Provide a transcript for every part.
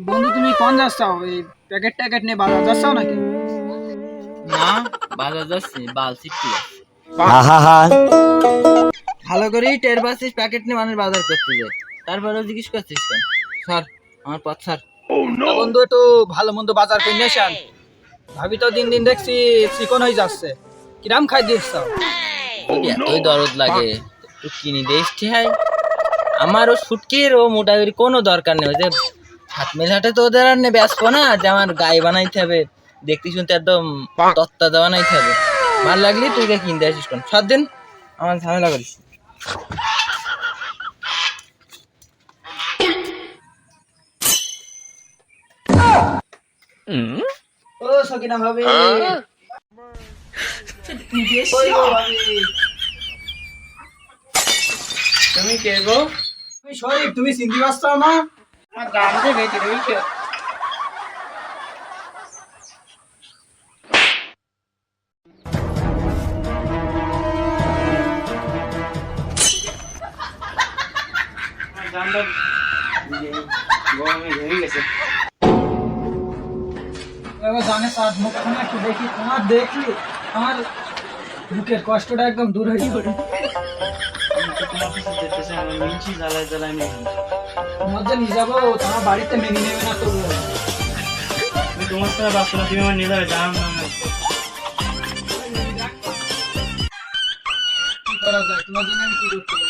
বন্ধু তুমি কোন যাচ্ছাও? এই প্যাকেট ট্যাকেট নিয়ে বাজার যাচ্ছাও নাকি? না, বাজার যাচ্ছি, বাল ছিটতে যাচ্ছি। আহা ভালো করেই টের পাচ্ছিস প্যাকেট নিয়ে মানুষ বাজার করতে যায়, তারপরেও জিজ্ঞেস করছিস কেন? স্যার, আমার পথ স্যার। তা বন্ধু একটু ভালো মন্দ বাজার করে নিয়ে আসেন। ভাবি তো দিন দিন দেখছি চিকন হয়ে যাচ্ছে। কিরাম খাই দিচ্ছ? যদি এতই দরদ লাগে একটু কিনে দিস ঠিহাই। আমারও শুটকির ও মোটামুটি কোনো দরকার নেই। ওই যে হাত মেলাতে তো ওদের আর নেবে আসবো না যে আমার গায়ে বানাইতে হবে, দেখতে শুনতে একদম তত্তা বানাইতে হবে। ভালো লাগলি তুই কিনতে আসিস কোন সাত দিন, আমার ঝামেলা করিস। ও সকিনা ভাবি, তুমি কে গো? তুমি শরীফ, তুমি চিনতে পারছো না? আমার গান যে বেঁচে রয়েছে। এবার জানে সাত মুখখানে একটু দেখি, তোমার দেখলি আমার বুকের কষ্টটা একদম দূর হয়ে যাবে। তোমার যে নিয়ে যাবো, তোমার বাড়িতে মেনে নেবে না তো। তোমার সাথে বাঁচবো না, তুমি আমার নিয়ে যাবে জানাম না। কি করা যায়, তোমার জন্য আমি কি করতে পারি?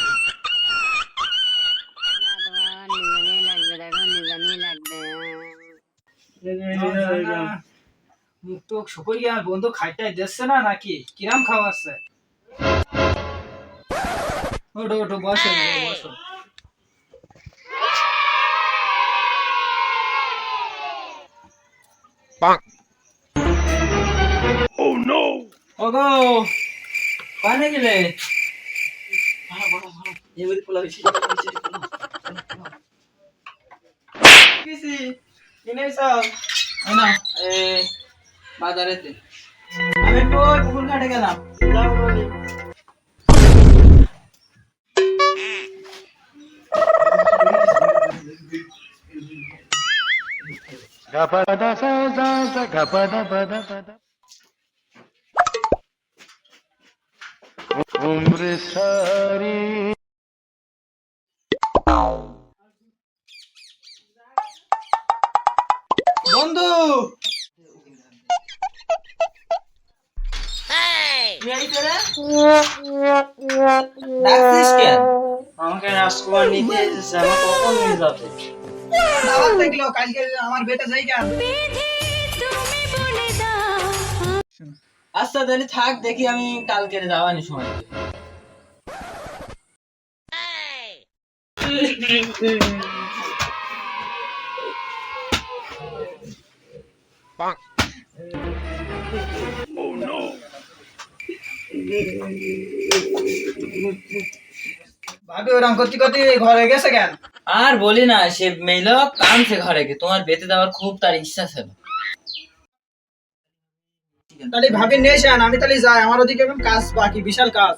মুখ তো শুকিয়ে আর বন্ধু খাইটাই দিচ্ছে না নাকি? কিরাম খাওয়াচ্ছে? ওঠো ওঠো, বসো বসো। ওগো, কানে গেলে কিসি কিনেছাও? না বাজারেতে আমি একটু ওই পুকুর ঘাটে গেলাম। বন্ধু, ডাকছিস কেন? আমাকে রাজকুমার নিতে এসেছে, আমার কখন নিয়ে যাবে? দাওয়াত দেখলো কালকে আমার বেটা যাই কেন? আচ্ছা তাহলে থাক, দেখি আমি কালকে যাওয়ানি সময়। ভাবি ওরকম করতে করতে ঘরে গেছে কেন? আর বলি না, সে মেয়েল কানছে ঘরে গিয়ে, তোমার বেতে দেওয়ার খুব তার ইচ্ছা ছিল। তাহলে ভাবি নিয়ে আসেন, আমি তাহলে যাই, আমার ওদিকে এখন কাজ বাকি, বিশাল কাজ।